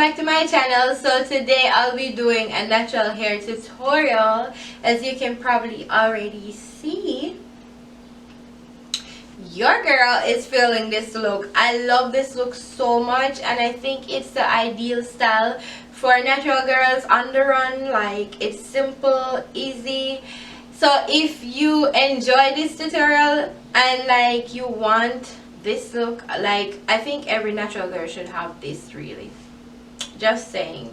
back to my channel. So today I'll be doing a natural hair tutorial. As you can probably already see, your girl is feeling this look. I love this look so much, and I think it's the ideal style for natural girls on the run. Like, it's simple, easy. So if you enjoy this tutorial and like you want this look, like, I think every natural girl should have this, really. Just saying.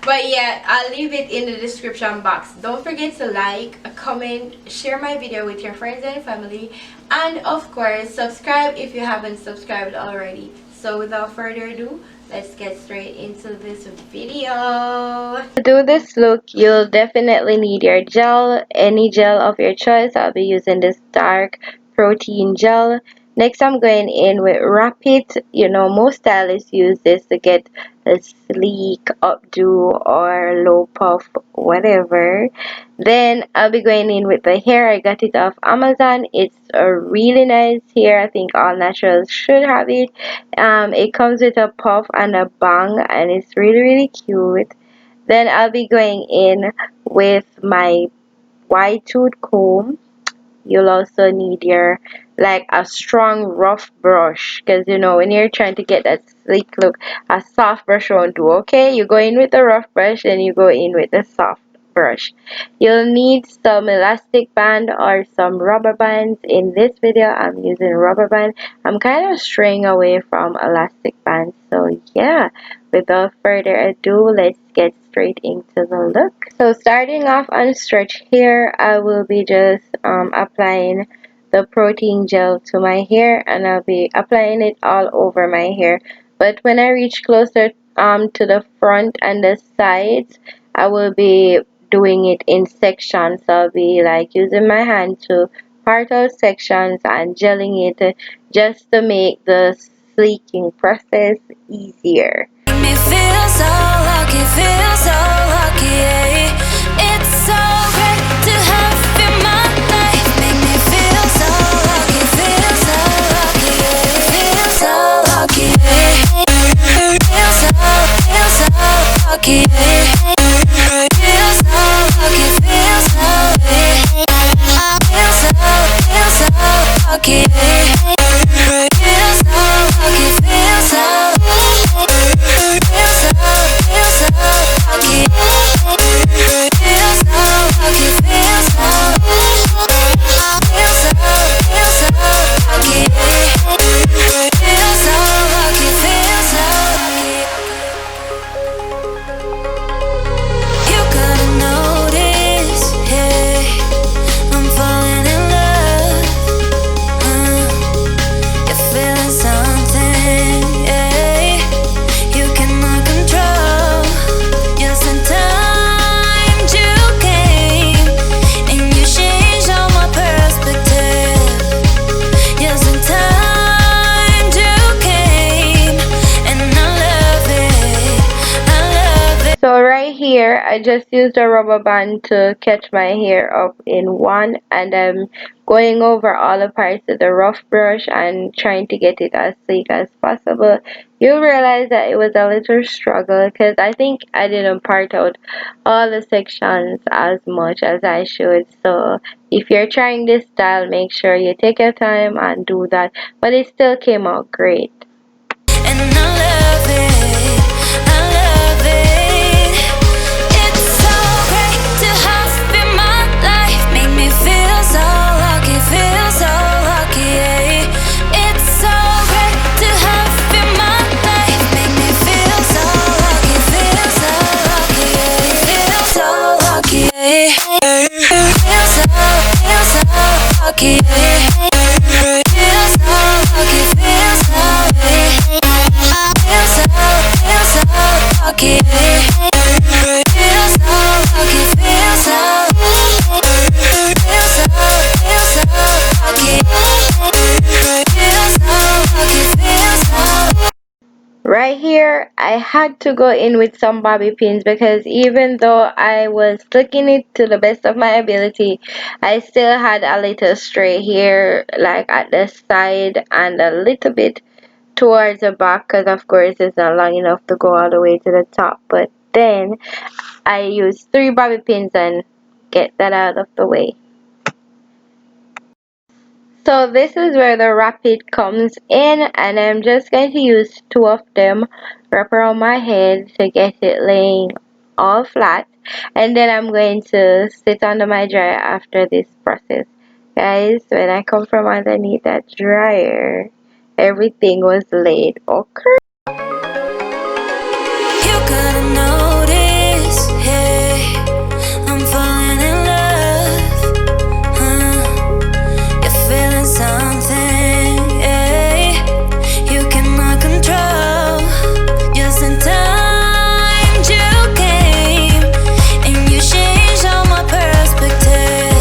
But yeah, I'll leave it in the description box. Don't forget to like, comment, share my video with your friends and family, and of course subscribe if you haven't subscribed already. So without further ado, let's get straight into this video. To do this look, you'll definitely need your gel, any gel of your choice. I'll be using this dark protein gel. Next, I'm going in with Wrap It. You know, most stylists use this to get a sleek updo or low puff, whatever. Then I'll be going in with the hair. I got it off Amazon. It's a really nice hair. I think all naturals should have it. It comes with a puff and a bang, and it's really cute. Then I'll be going in with my wide tooth comb. You'll also need your like a strong rough brush, because you know when you're trying to get that sleek look, a soft brush won't do. Okay, you go in with the rough brush and you go in with the soft brush. You'll need some elastic band or some rubber bands. In this video I'm using rubber band. I'm kind of straying away from elastic bands, so yeah, without further ado, let's get straight into the look. So starting off on stretch hair, I will be just applying the protein gel to my hair, and I'll be applying it all over my hair. But when I reach closer to the front and the sides, I will be doing it in sections. So I'll be like using my hand to part out sections and gelling it just to make the sleeking process easier. Me feel so lucky, yeah. It's so great to have you in my life. Make me feel so lucky, yeah. Feel so lucky, yeah. Feel so lucky, yeah. Feel so lucky, feel so lucky, yeah. Feel so lucky, feel so So right here, I just used a rubber band to catch my hair up in one, and I'm going over all the parts of the rough brush and trying to get it as sleek as possible. You'll realize that it was a little struggle because I think I didn't part out all the sections as much as I should. So if you're trying this style, make sure you take your time and do that. But it still came out great. And I love it, I love it. It's so great to have in my life. Make me feel so lucky, yeah. It's so great to have in my life. Make me feel so lucky, yeah. Feel so lucky, yeah. Feel so lucky, yeah. Feel so lucky, feel so lucky, Right here, I had to go in with some bobby pins because even though I was slicking it to the best of my ability, I still had a little stray hair like at the side and a little bit towards the back, because of course it's not long enough to go all the way to the top. But then I use 3 bobby pins and get that out of the way. So this is where the rapid comes in, and I'm just going to use 2 of them, wrap around my head to get it laying all flat, and then I'm going to sit under my dryer after this process. Guys, when I come from underneath that dryer, everything was laid. Okay. You gotta notice, hey, I'm falling in love. You're feeling something, hey, you cannot control. Just in time you came, and you changed all my perspective.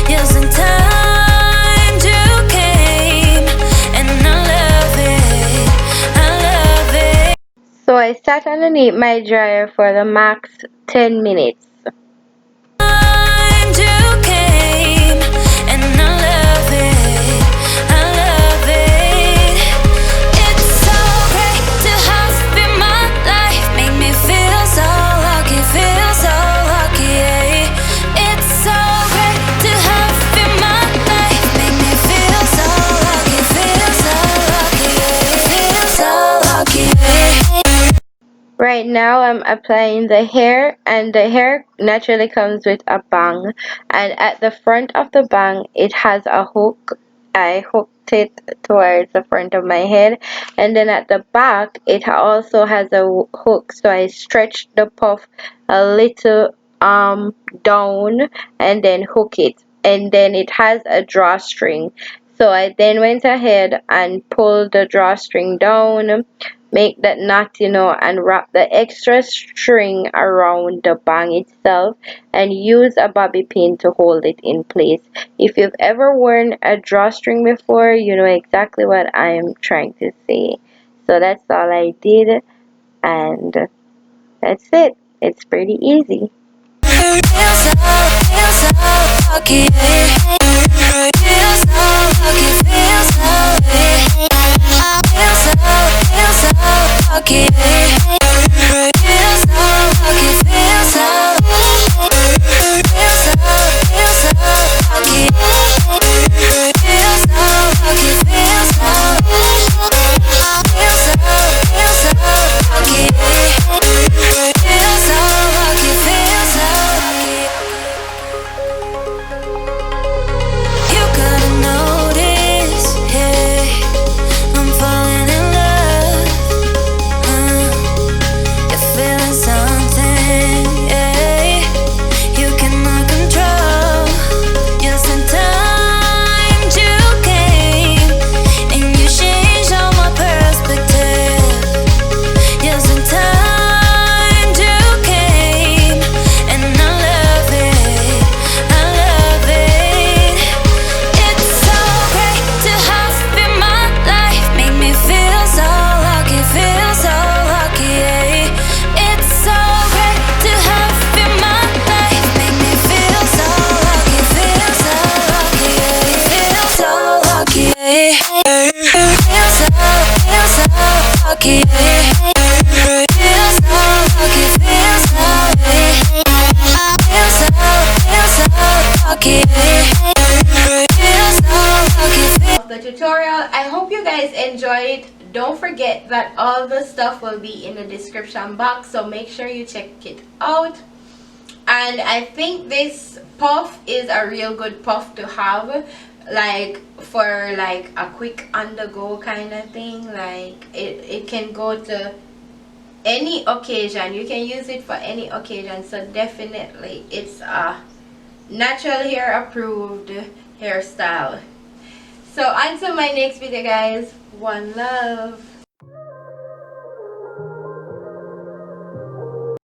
Just in time you came, and I love it, I love it. So I sat underneath my dryer for the max 10 minutes. Time you came, and I love it, I love it. It's so great to have in my life, make me feel so lucky, yeah. It's so great to have in my life, make me feel so lucky, yeah. Right now I'm applying the hair, and the hair naturally comes with a bang, and at the front of the bang it has a hook. I hooked it towards the front of my head, and then at the back it also has a hook, so I stretched the puff a little down and then hook it, and then it has a drawstring. So I then went ahead and pulled the drawstring down, make that knot, and wrap the extra string around the bang itself, and use a bobby pin to hold it in place. If you've ever worn a drawstring before, you know exactly what I'm trying to say. So that's all I did, and that's it. It's pretty easy. The tutorial. I hope you guys enjoyed it. Don't forget that all the stuff will be in the description box, so make sure you check it out. And I think this puff is a real good puff to have, like for like a quick on the go kind of thing. Like it can go to any occasion, you can use it for any occasion. So definitely it's a natural hair approved hairstyle. So until my next video guys, one love.